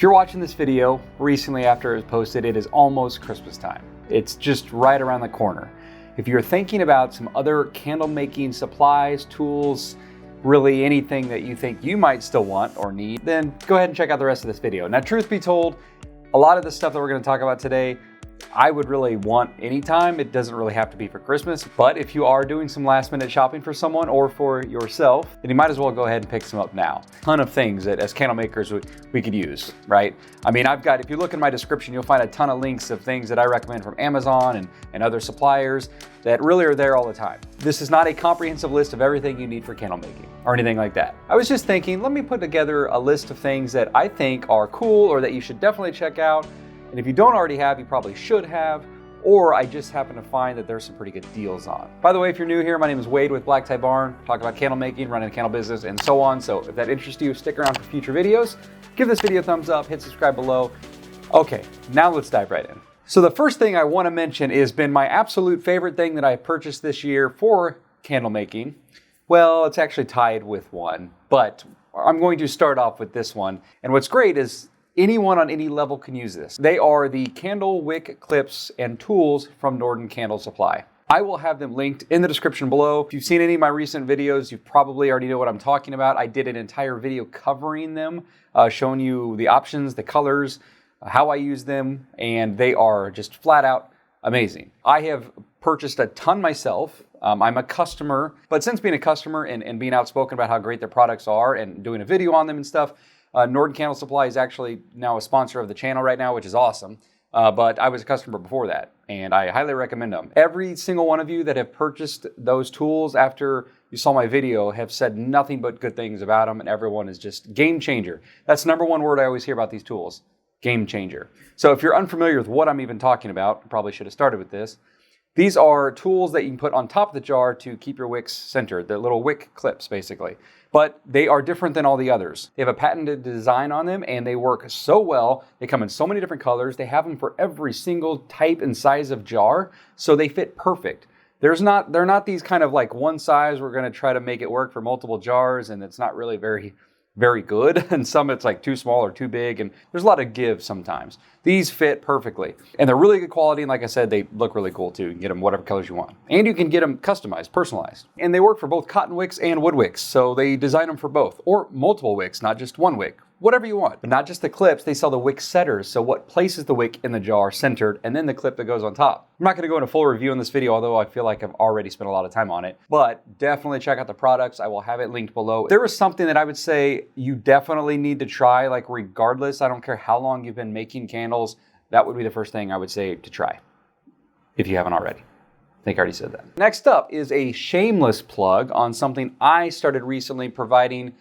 If you're watching this video recently after it was posted, it is almost Christmas time. It's just right around the corner. If you're thinking about some other candle making supplies, tools, really anything that you think you might still want or need, then go ahead and check out the rest of this video. Now, truth be told, a lot of the stuff that we're going to talk about today, I would really want anytime. It doesn't really have to be for Christmas, but if you are doing some last minute shopping for someone or for yourself, then you might as well go ahead and pick some up now. Ton of things that as candle makers we could use, right? I mean, if you look in my description, you'll find a ton of links of things that I recommend from Amazon and other suppliers that really are there all the time. This is not a comprehensive list of everything you need for candle making or anything like that. I was just thinking, let me put together a list of things that I think are cool or that you should definitely check out. And if you don't already have, you probably should have, or I just happen to find that there's some pretty good deals on. By the way, if you're new here, my name is Wade with Black Tie Barn. Talk about candle making, running a candle business, and so on. So if that interests you, stick around for future videos. Give this video a thumbs up, hit subscribe below. Okay, now let's dive right in. So the first thing I want to mention has been my absolute favorite thing that I purchased this year for candle making. Well, it's actually tied with one, but I'm going to start off with this one. And what's great is anyone on any level can use this. They are the candle wick clips and tools from Norden Candle Supply. I will have them linked in the description below. If you've seen any of my recent videos, you probably already know what I'm talking about. I did an entire video covering them, showing you the options, the colors, how I use them, and they are just flat out amazing. I have purchased a ton myself. I'm a customer, but since being a customer and being outspoken about how great their products are and doing a video on them and stuff, Norden Candle Supply is actually now a sponsor of the channel right now, which is awesome. But I was a customer before that, and I highly recommend them. Every single one of you that have purchased those tools after you saw my video have said nothing but good things about them, and everyone is just game changer. That's the number one word I always hear about these tools, game changer. So if you're unfamiliar with what I'm even talking about, I probably should have started with this. These are tools that you can put on top of the jar to keep your wicks centered. They're little wick clips, basically. But they are different than all the others. They have a patented design on them, and they work so well. They come in so many different colors. They have them for every single type and size of jar, so they fit perfect. They're not these kind of like one size, we're going to try to make it work for multiple jars, and it's not really very good, and some it's like too small or too big, and there's a lot of give sometimes. These fit perfectly, and they're really good quality, and like I said, they look really cool too. You can get them whatever colors you want, and you can get them customized, personalized, and they work for both cotton wicks and wood wicks, so they design them for both, or multiple wicks, not just one wick. Whatever you want. But not just the clips, they sell the wick setters, so what places the wick in the jar centered, and then the clip that goes on top. I'm not going to go into full review in this video, although I feel like I've already spent a lot of time on it, but definitely check out the products. I will have it linked below. There is something that I would say you definitely need to try, like regardless, I don't care how long you've been making candles, that would be the first thing I would say to try, if you haven't already. I think I already said that. Next up is a shameless plug on something I started recently providing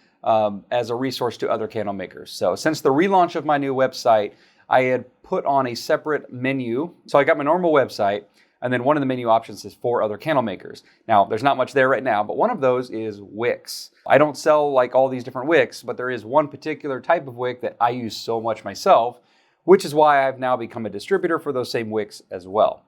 as a resource to other candle makers. So since the relaunch of my new website, I had put on a separate menu. So I got my normal website, and then one of the menu options is for other candle makers. Now, there's not much there right now, but one of those is wicks. I don't sell like all these different wicks, but there is one particular type of wick that I use so much myself, which is why I've now become a distributor for those same wicks as well.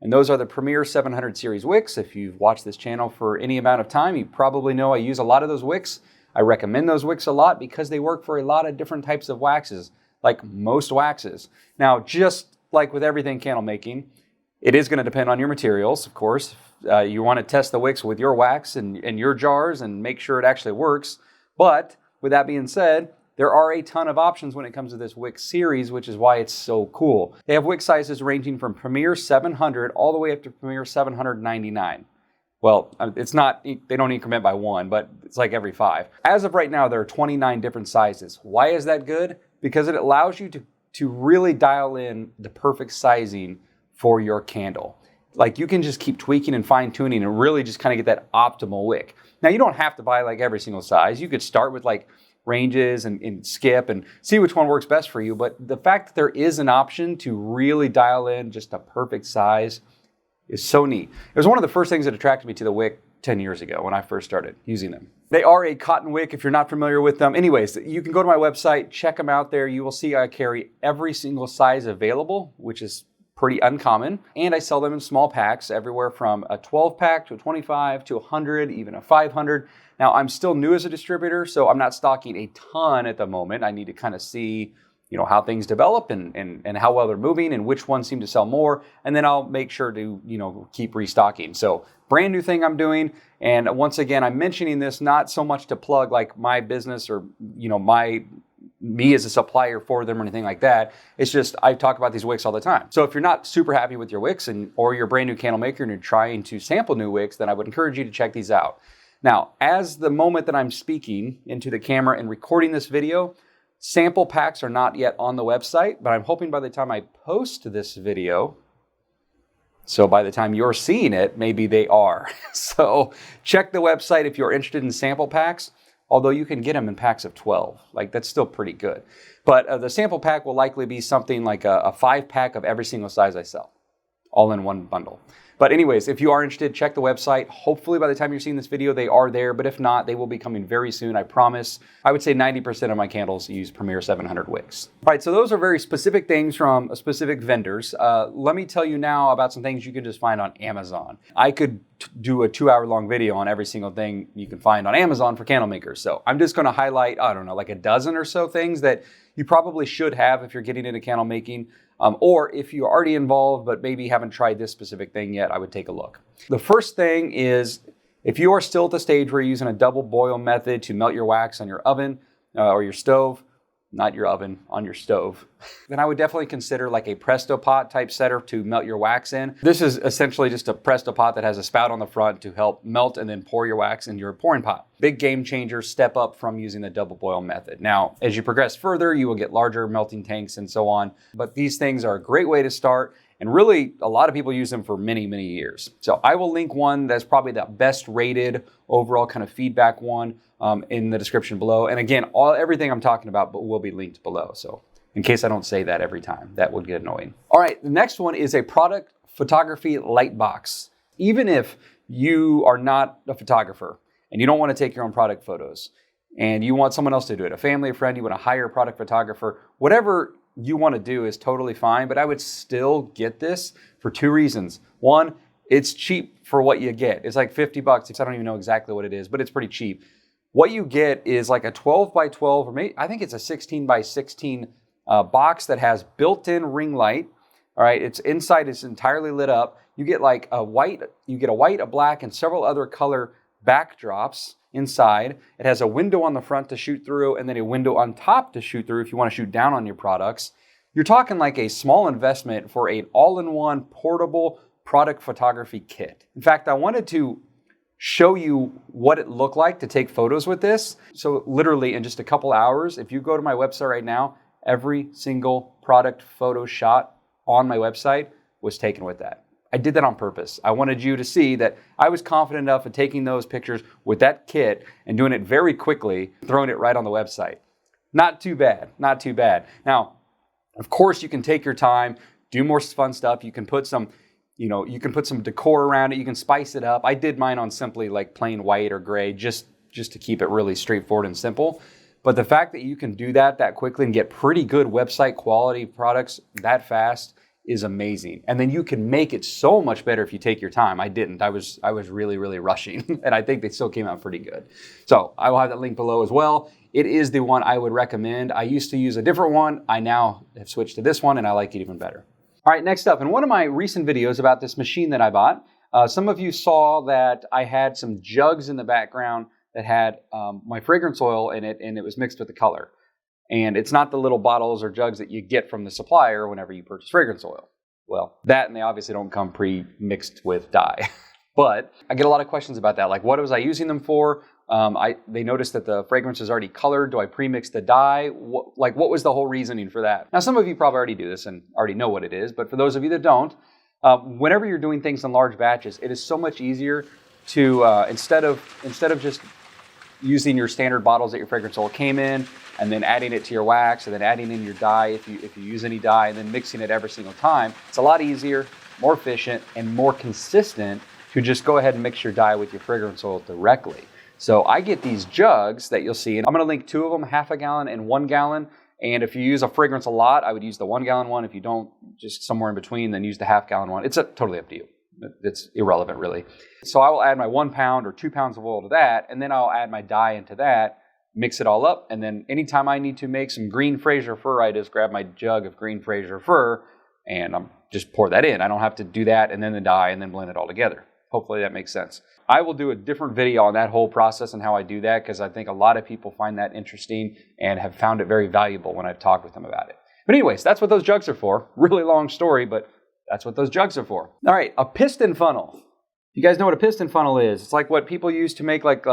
And those are the Premier 700 series wicks. If you've watched this channel for any amount of time, you probably know I use a lot of those wicks. I recommend those wicks a lot because they work for a lot of different types of waxes, like most waxes. Now, just like with everything candle making, it is going to depend on your materials, of course. You want to test the wicks with your wax and your jars and make sure it actually works. But with that being said, there are a ton of options when it comes to this wick series, which is why it's so cool. They have wick sizes ranging from Premier 700 all the way up to Premier 799. Well, it's not, they don't increment by one, but it's like every 5. As of right now, there are 29 different sizes. Why is that good? Because it allows you to really dial in the perfect sizing for your candle. Like you can just keep tweaking and fine tuning and really just kind of get that optimal wick. Now you don't have to buy like every single size. You could start with like ranges and skip and see which one works best for you. But the fact that there is an option to really dial in just a perfect size is so neat. It was one of the first things that attracted me to the wick 10 years ago when I first started using them. They are a cotton wick if you're not familiar with them. Anyways, you can go to my website, check them out there. You will see I carry every single size available, which is pretty uncommon. And I sell them in small packs, everywhere from a 12 pack to a 25 to 100, even a 500. Now, I'm still new as a distributor, so I'm not stocking a ton at the moment. I need to kind of see how things develop and how well they're moving and which ones seem to sell more. And then I'll make sure to, keep restocking. So brand new thing I'm doing. And once again, I'm mentioning this not so much to plug like my business or, me as a supplier for them or anything like that. It's just, I talk about these wicks all the time. So if you're not super happy with your wicks or you're a brand new candle maker and you're trying to sample new wicks, then I would encourage you to check these out. Now, as the moment that I'm speaking into the camera and recording this video, sample packs are not yet on the website, but I'm hoping by the time I post this video, so by the time you're seeing it, maybe they are. So check the website if you're interested in sample packs, although you can get them in packs of 12. Like, that's still pretty good. But the sample pack will likely be something like a 5-pack of every single size I sell, all in one bundle. But anyways, if you are interested, check the website. Hopefully by the time you're seeing this video, they are there. But if not, they will be coming very soon, I promise. I would say 90% of my candles use Premier 700 wicks. All right, so those are very specific things from specific vendors. Let me tell you now about some things you can just find on Amazon. I could do a 2-hour-long video on every single thing you can find on Amazon for candle makers. So I'm just gonna highlight, I don't know, like a dozen or so things that you probably should have if you're getting into candle making. Or if you're already involved but maybe haven't tried this specific thing yet, I would take a look. The first thing is, if you are still at the stage where you're using a double boil method to melt your wax on your oven or your stove, not your oven, on your stove, then I would definitely consider like a Presto pot type setter to melt your wax in. This is essentially just a Presto pot that has a spout on the front to help melt and then pour your wax into your pouring pot. Big game changer, step up from using the double boil method. Now, as you progress further, you will get larger melting tanks and so on, but these things are a great way to start. And really, a lot of people use them for many, many years. So I will link one that's probably the best rated overall kind of feedback one in the description below. And again, everything I'm talking about will be linked below. So in case I don't say that every time, that would get annoying. All right, the next one is a product photography light box. Even if you are not a photographer and you don't want to take your own product photos and you want someone else to do it, a family, a friend, you want to hire a product photographer, whatever you want to do is totally fine, but I would still get this for 2 reasons. One, it's cheap for what you get. It's like $50. I don't even know exactly what it is, but it's pretty cheap. What you get is like a 12 by 12, or maybe I think it's a 16 by 16 box that has built-in ring light. All right, it's inside, it's entirely lit up. You get like a white, a black, and several other color backdrops inside. It has a window on the front to shoot through and then a window on top to shoot through if you want to shoot down on your products. You're talking like a small investment for an all-in-one portable product photography kit. In fact, I wanted to show you what it looked like to take photos with this. So literally in just a couple hours, if you go to my website right now, every single product photo shot on my website was taken with that. I did that on purpose. I wanted you to see that I was confident enough in taking those pictures with that kit and doing it very quickly, throwing it right on the website. Not too bad, not too bad. Now, of course, you can take your time, do more fun stuff. You can put some, decor around it. You can spice it up. I did mine on simply like plain white or gray, just to keep it really straightforward and simple. But the fact that you can do that quickly and get pretty good website quality products that fast is amazing. And then you can make it so much better if you take your time. I didn't. I was really, really rushing. And I think they still came out pretty good. So I will have that link below as well. It is the one I would recommend. I used to use a different one. I now have switched to this one and I like it even better. All right, next up, in one of my recent videos about this machine that I bought, some of you saw that I had some jugs in the background that had my fragrance oil in it, and it was mixed with the color. And it's not the little bottles or jugs that you get from the supplier whenever you purchase fragrance oil. Well, that, and they obviously don't come pre-mixed with dye. But I get a lot of questions about that. Like, what was I using them for? They noticed that the fragrance is already colored. Do I pre-mix the dye? What was the whole reasoning for that? Now, some of you probably already do this and already know what it is. But for those of you that don't, whenever you're doing things in large batches, it is so much easier to, instead of just using your standard bottles that your fragrance oil came in, and then adding it to your wax, and then adding in your dye if you use any dye, and then mixing it every single time. It's a lot easier, more efficient, and more consistent to just go ahead and mix your dye with your fragrance oil directly. So I get these jugs that you'll see, and I'm gonna link 2 of them, 1/2 gallon and 1 gallon. And if you use a fragrance a lot, I would use the 1 gallon one. If you don't, just somewhere in between, then use the 1/2 gallon one. It's totally up to you. It's irrelevant, really. So I will add my 1 pound or 2 pounds of oil to that, and then I'll add my dye into that. mix it all up, and then anytime I need to make some green Fraser fir, I just grab my jug of green Fraser fir and I'm just pour that in. I don't have to do that and then the dye and then blend it all together. Hopefully that makes sense. I will do a different video on that whole process and how I do that, because I think a lot of people find that interesting and have found it very valuable when I've talked with them about it. But anyways, that's what those jugs are for. Really long story, but that's what those jugs are for. All right, a piston funnel. You guys know what a piston funnel is? It's like what people use to make like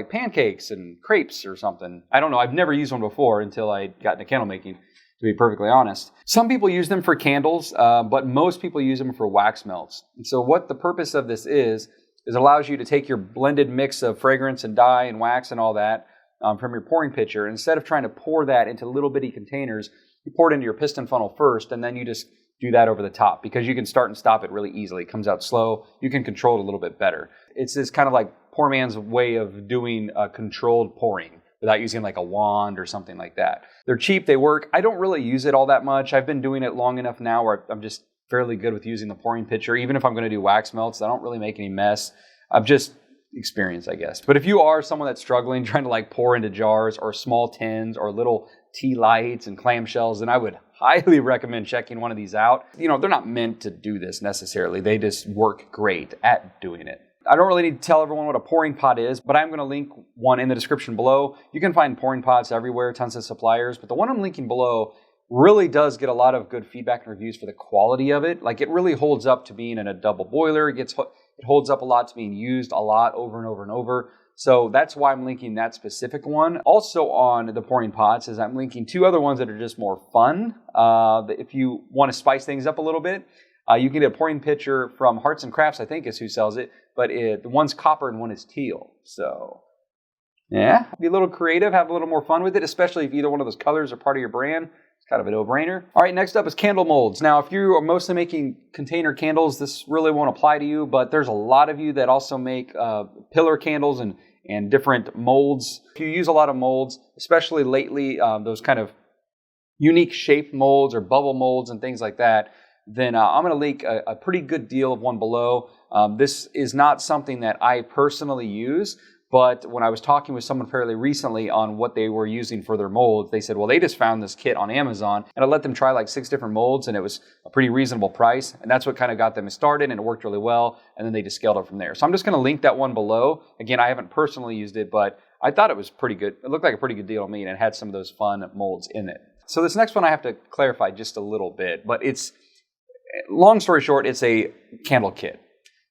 pancakes and crepes or something. I don't know. I've never used one before until I got into candle making, to be perfectly honest. Some people use them for candles, but most people use them for wax melts. And so what the purpose of this is it allows you to take your blended mix of fragrance and dye and wax and all that from your pouring pitcher. Instead of trying to pour that into little bitty containers, you pour it into your piston funnel first, and then you just do that over the top, because you can start and stop it really easily. It comes out slow. You can control it a little bit better. It's this kind of like poor man's way of doing controlled pouring without using like a wand or something like that. They're cheap. They work. I don't really use it all that much. I've been doing it long enough now where I'm just fairly good with using the pouring pitcher. Even if I'm going to do wax melts, I don't really make any mess. I'm just experienced, I guess. But if you are someone that's struggling, trying to like pour into jars or small tins or little tea lights and clamshells, then I would highly recommend checking one of these out. You know, they're not meant to do this necessarily. They just work great at doing it. I don't really need to tell everyone what a pouring pot is, but I'm going to link one in the description below. You can find pouring pots everywhere, tons of suppliers, but the one I'm linking below really does get a lot of good feedback and reviews for the quality of it. Like, it really holds up to being in a double boiler. It holds up a lot to being used a lot over and over and over. So that's why I'm linking that specific one. Also on the pouring pots is I'm linking two other ones that are just more fun. If you want to spice things up a little bit, you can get a pouring pitcher from Hearts and Crafts, I think is who sells it. But the one's copper and one is teal. So yeah, be a little creative, have a little more fun with it, especially if either one of those colors are part of your brand. It's kind of a no-brainer. All right, next up is candle molds. Now, if you are mostly making container candles, this really won't apply to you, but there's a lot of you that also make pillar candles and different molds. If you use a lot of molds, especially lately, those kind of unique shape molds or bubble molds and things like that, then I'm going to link a pretty good deal of one below. This is not something that I personally use, but when I was talking with someone fairly recently on what they were using for their molds, they said, well, they just found this kit on Amazon, and I let them try like 6 different molds, and it was a pretty reasonable price, and that's what kind of got them started, and it worked really well, and then they just scaled up from there. So I'm just going to link that one below. Again, I haven't personally used it, but I thought it was pretty good. It looked like a pretty good deal to me, and it had some of those fun molds in it. So this next one I have to clarify just a little bit, but it's, long story short, it's a candle kit,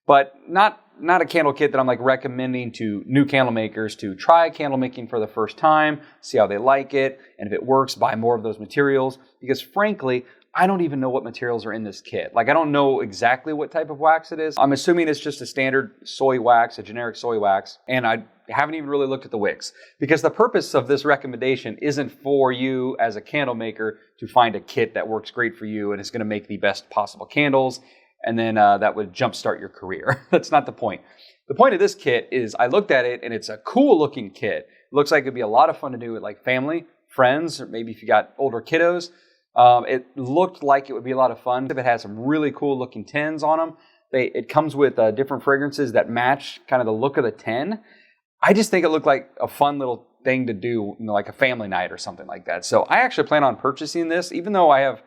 but not a candle kit that I'm like recommending to new candle makers to try candle making for the first time, see how they like it, and if it works, buy more of those materials, because frankly, I don't even know what materials are in this kit. Like, I don't know exactly what type of wax it is. I'm assuming it's just a standard soy wax, a generic soy wax, and I haven't even really looked at the wicks, because the purpose of this recommendation isn't for you as a candle maker to find a kit that works great for you and is going to make the best possible candles, and then that would jumpstart your career. That's not the point. The point of this kit is I looked at it, and it's a cool looking kit. It looks like it'd be a lot of fun to do with like family, friends, or maybe if you got older kiddos. It looked like it would be a lot of fun. It has some really cool looking tins on them. It comes with different fragrances that match kind of the look of the tin. I just think it looked like a fun little thing to do, you know, like a family night or something like that. So I actually plan on purchasing this, even though I have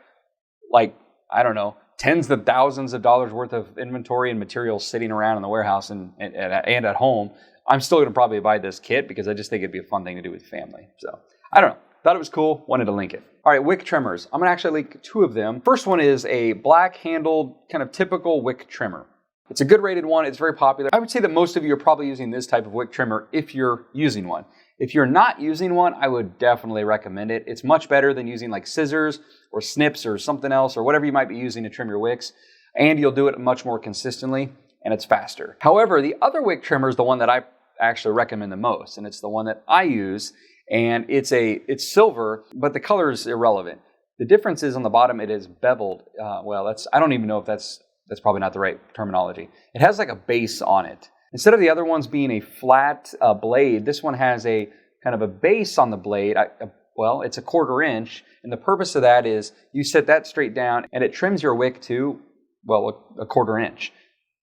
like, I don't know, tens of thousands of dollars worth of inventory and materials sitting around in the warehouse and at home. I'm still going to probably buy this kit because I just think it'd be a fun thing to do with family. So I don't know. Thought it was cool. Wanted to link it. All right, wick trimmers. I'm going to actually link 2 of them. First one is a black-handled, kind of typical wick trimmer. It's a good rated one. It's very popular. I would say that most of you are probably using this type of wick trimmer if you're using one. If you're not using one, I would definitely recommend it. It's much better than using like scissors or snips or something else or whatever you might be using to trim your wicks. And you'll do it much more consistently, and it's faster. However, the other wick trimmer is the one that I actually recommend the most, and it's the one that I use. And it's silver, but the color is irrelevant. The difference is on the bottom it is beveled. I don't even know if that's probably not the right terminology. It has like a base on it. Instead of the other ones being a flat blade, this one has a kind of a base on the blade. It's a 1/4 inch, and the purpose of that is you set that straight down, and it trims your wick to, a 1/4 inch,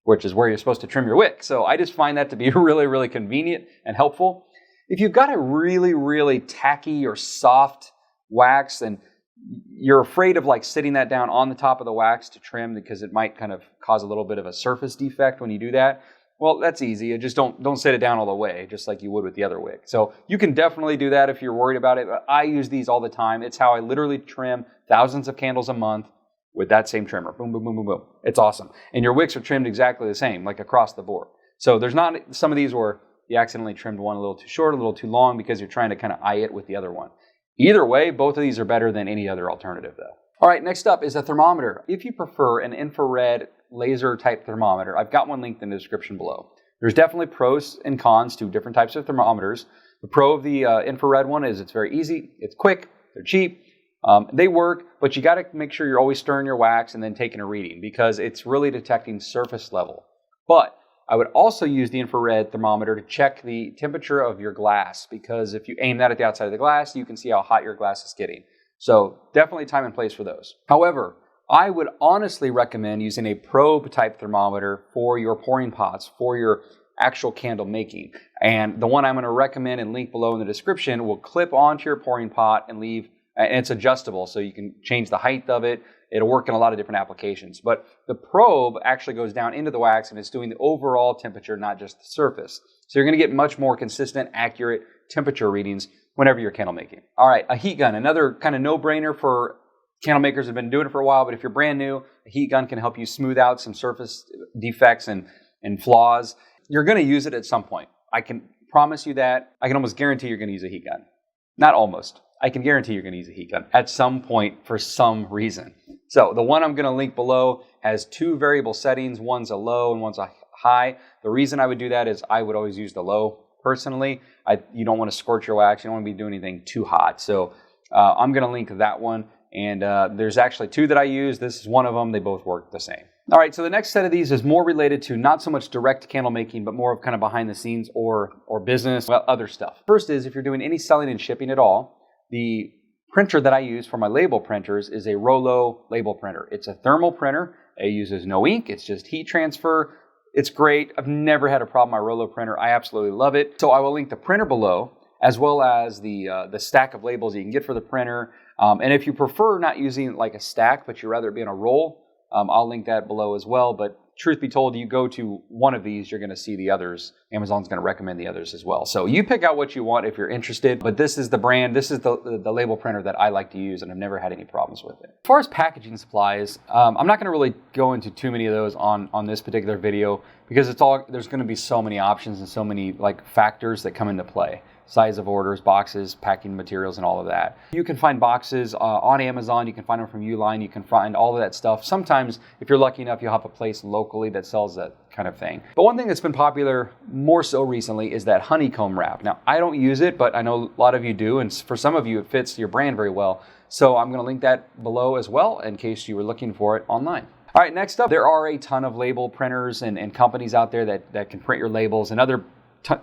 which is where you're supposed to trim your wick. So I just find that to be really, really convenient and helpful. If you've got a really, really tacky or soft wax and you're afraid of like sitting that down on the top of the wax to trim because it might kind of cause a little bit of a surface defect when you do that, well, that's easy. You just don't sit it down all the way, just like you would with the other wick. So you can definitely do that if you're worried about it. But I use these all the time. It's how I literally trim thousands of candles a month with that same trimmer. Boom, boom, boom, boom, boom. It's awesome. And your wicks are trimmed exactly the same, like across the board. So there's not some of these where you accidentally trimmed one a little too short, a little too long because you're trying to kind of eye it with the other one. Either way, both of these are better than any other alternative though. All right, next up is a thermometer. If you prefer an infrared laser type thermometer, I've got one linked in the description below. There's definitely pros and cons to different types of thermometers. The pro of the infrared one is it's very easy, it's quick, they're cheap, they work, but you got to make sure you're always stirring your wax and then taking a reading because it's really detecting surface level. But I would also use the infrared thermometer to check the temperature of your glass because if you aim that at the outside of the glass, you can see how hot your glass is getting. So definitely time and place for those. However, I would honestly recommend using a probe type thermometer for your pouring pots, for your actual candle making. And the one I'm going to recommend and link below in the description will clip onto your pouring pot and leave, and it's adjustable so you can change the height of it. It'll work in a lot of different applications. But the probe actually goes down into the wax and it's doing the overall temperature, not just the surface. So you're going to get much more consistent, accurate temperature readings whenever you're candle making. All right, a heat gun, another kind of no-brainer for candle makers have been doing it for a while, but if you're brand new, a heat gun can help you smooth out some surface defects and flaws. You're going to use it at some point. I can promise you that. I can almost guarantee you're going to use a heat gun. Not almost. I can guarantee you're going to use a heat gun at some point for some reason. So the one I'm going to link below has two variable settings. One's a low and one's a high. The reason I would do that is I would always use the low personally. You don't want to scorch your wax. You don't want to be doing anything too hot. So I'm going to link that one. And there's actually two that I use. This is one of them. They both work the same. All right, so the next set of these is more related to not so much direct candle making, but more of kind of behind the scenes or business, well, other stuff. First is if you're doing any selling and shipping at all, the printer that I use for my label printers is a Rollo label printer. It's a thermal printer. It uses no ink. It's just heat transfer. It's great. I've never had a problem with my Rollo printer. I absolutely love it. So I will link the printer below, as well as the stack of labels you can get for the printer. And if you prefer not using like a stack, but you'd rather it be in a roll, I'll link that below as well. But truth be told, you go to one of these, you're going to see the others. Amazon's going to recommend the others as well. So you pick out what you want if you're interested. But this is the brand. This is the label printer that I like to use, and I've never had any problems with it. As far as packaging supplies, I'm not going to really go into too many of those on this particular video because there's going to be so many options and so many like factors that come into play. Size of orders, boxes, packing materials, and all of that. You can find boxes on Amazon. You can find them from Uline. You can find all of that stuff. Sometimes, if you're lucky enough, you'll have a place locally that sells that kind of thing. But one thing that's been popular more so recently is that honeycomb wrap. Now, I don't use it, but I know a lot of you do, and for some of you, it fits your brand very well. So I'm going to link that below as well in case you were looking for it online. All right, next up, there are a ton of label printers and companies out there that can print your labels and other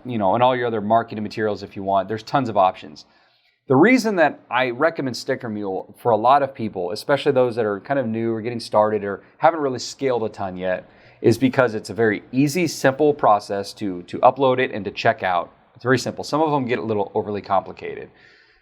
and all your other marketing materials if you want. There's tons of options. The reason that I recommend Sticker Mule for a lot of people, especially those that are kind of new or getting started or haven't really scaled a ton yet, is because it's a very easy, simple process to upload it and to check out. It's very simple. Some of them get a little overly complicated.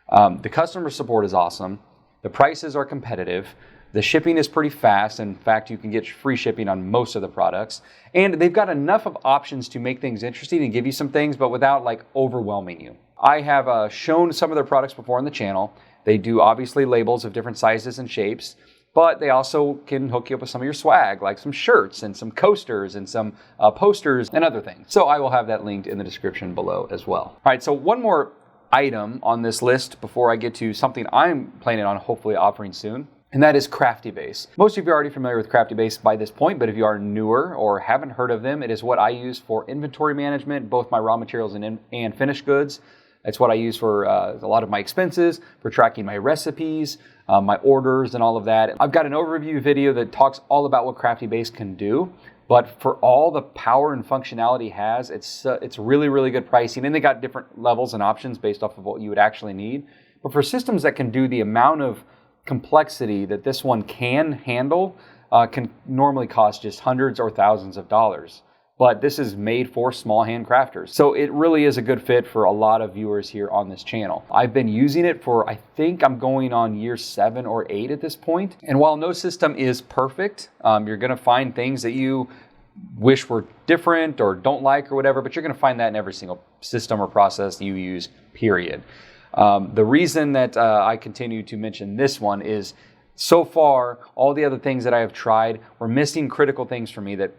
The customer support is awesome. The prices are competitive. The shipping is pretty fast. In fact, you can get free shipping on most of the products. And they've got enough of options to make things interesting and give you some things, but without like overwhelming you. I have shown some of their products before on the channel. They do obviously labels of different sizes and shapes, but they also can hook you up with some of your swag, like some shirts and some coasters and some posters and other things. So I will have that linked in the description below as well. All right, so one more item on this list before I get to something I'm planning on hopefully offering soon. And that is Crafty Base. Most of you are already familiar with Crafty Base by this point, but if you are newer or haven't heard of them, it is what I use for inventory management, both my raw materials and finished goods. It's what I use for a lot of my expenses, for tracking my recipes, my orders, and all of that. I've got an overview video that talks all about what Crafty Base can do, but for all the power and functionality it has, it's really, really good pricing, and they got different levels and options based off of what you would actually need. But for systems that can do the amount of complexity that this one can handle, can normally cost just hundreds or thousands of dollars. but this is made for small hand crafters. So it really is a good fit for a lot of viewers here on this channel. I've been using it for, I think I'm going on year 7 or 8 at this point. And while no system is perfect, you're gonna find things that you wish were different or don't like or whatever, but you're gonna find that in every single system or process you use, period. The reason that I continue to mention this one is so far, all the other things that I have tried were missing critical things for me that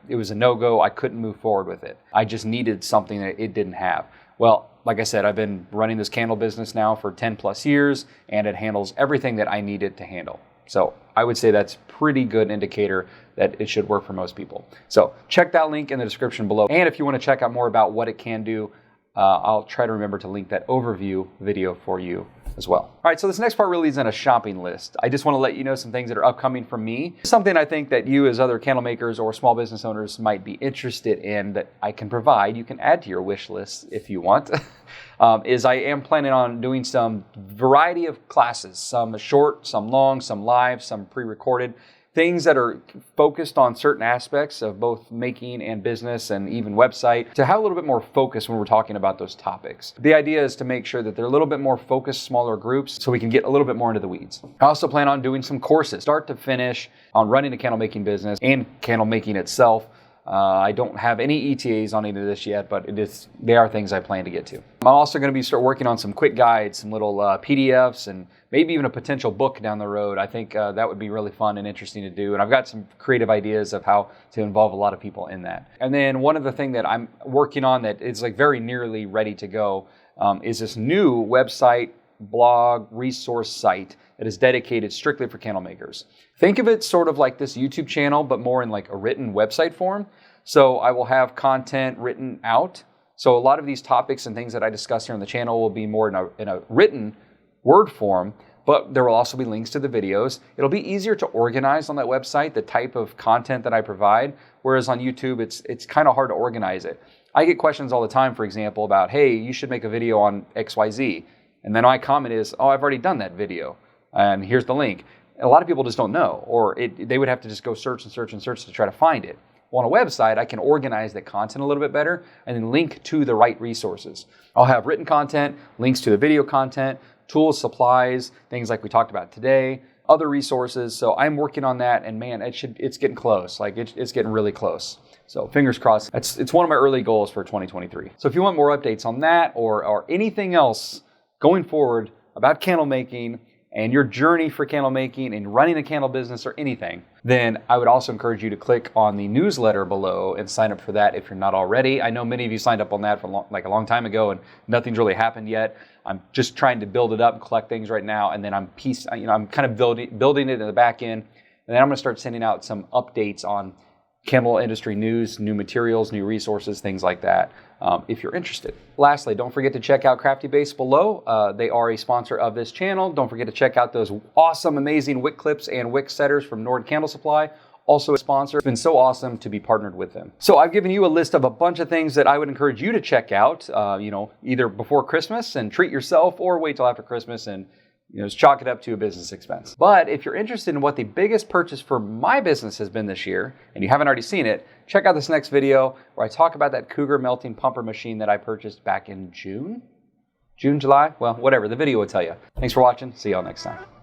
it was a no-go. I couldn't move forward with it. I just needed something that it didn't have. Well, like I said, I've been running this candle business now for 10 plus years, and it handles everything that I need it to handle. So I would say that's a pretty good indicator that it should work for most people. So check that link in the description below. And if you want to check out more about what it can do, I'll try to remember to link that overview video for you as well. All right, so this next part really isn't a shopping list. I just want to let you know some things that are upcoming from me. Something I think that you as other candle makers or small business owners might be interested in that I can provide. You can add to your wish list if you want. Is I am planning on doing some variety of classes, some short, some long, some live, some pre-recorded. Things that are focused on certain aspects of both making and business and even website to have a little bit more focus when we're talking about those topics. The idea is to make sure that they're a little bit more focused, smaller groups, so we can get a little bit more into the weeds. I also plan on doing some courses, start to finish, on running a candle making business and candle making itself. I don't have any ETAs on any of this yet, but they are things I plan to get to. I'm also going to start working on some quick guides, some little PDFs, and maybe even a potential book down the road. I think that would be really fun and interesting to do. And I've got some creative ideas of how to involve a lot of people in that. And then one other thing that I'm working on that is like very nearly ready to go is this new website, blog, resource site that is dedicated strictly for candle makers. Think of it sort of like this YouTube channel, but more in like a written website form. So I will have content written out. So a lot of these topics and things that I discuss here on the channel will be more in a written word form, but there will also be links to the videos. It'll be easier to organize on that website, the type of content that I provide, whereas on YouTube, it's kind of hard to organize it. I get questions all the time, for example, about, hey, you should make a video on XYZ. And then my comment is, oh, I've already done that video, and here's the link. And a lot of people just don't know, or they would have to just go search and search and search to try to find it. Well, on a website, I can organize the content a little bit better and then link to the right resources. I'll have written content, links to the video content, tools, supplies, things like we talked about today, other resources. So I'm working on that, and man, it's getting close. Like it's getting really close. So fingers crossed. It's one of my early goals for 2023. So if you want more updates on that or anything else going forward about candle making and your journey for candle making and running a candle business or anything, then I would also encourage you to click on the newsletter below and sign up for that if you're not already. I know many of you signed up on that for a long time ago, and nothing's really happened yet. I'm just trying to build it up and collect things right now, and then I'm kind of building it in the back end, and then I'm going to start sending out some updates on candle industry news, new materials, new resources, things like that, if you're interested. Lastly, don't forget to check out Crafty Base below. They are a sponsor of this channel. Don't forget to check out those awesome, amazing Wick clips and Wick setters from Nord Candle Supply. Also a sponsor. It's been so awesome to be partnered with them. So I've given you a list of a bunch of things that I would encourage you to check out, either before Christmas and treat yourself, or wait till after Christmas and just chalk it up to a business expense. But if you're interested in what the biggest purchase for my business has been this year, and you haven't already seen it, check out this next video where I talk about that Cougar melting pumper machine that I purchased back in June, July? Well, whatever, the video will tell you. Thanks for watching. See y'all next time.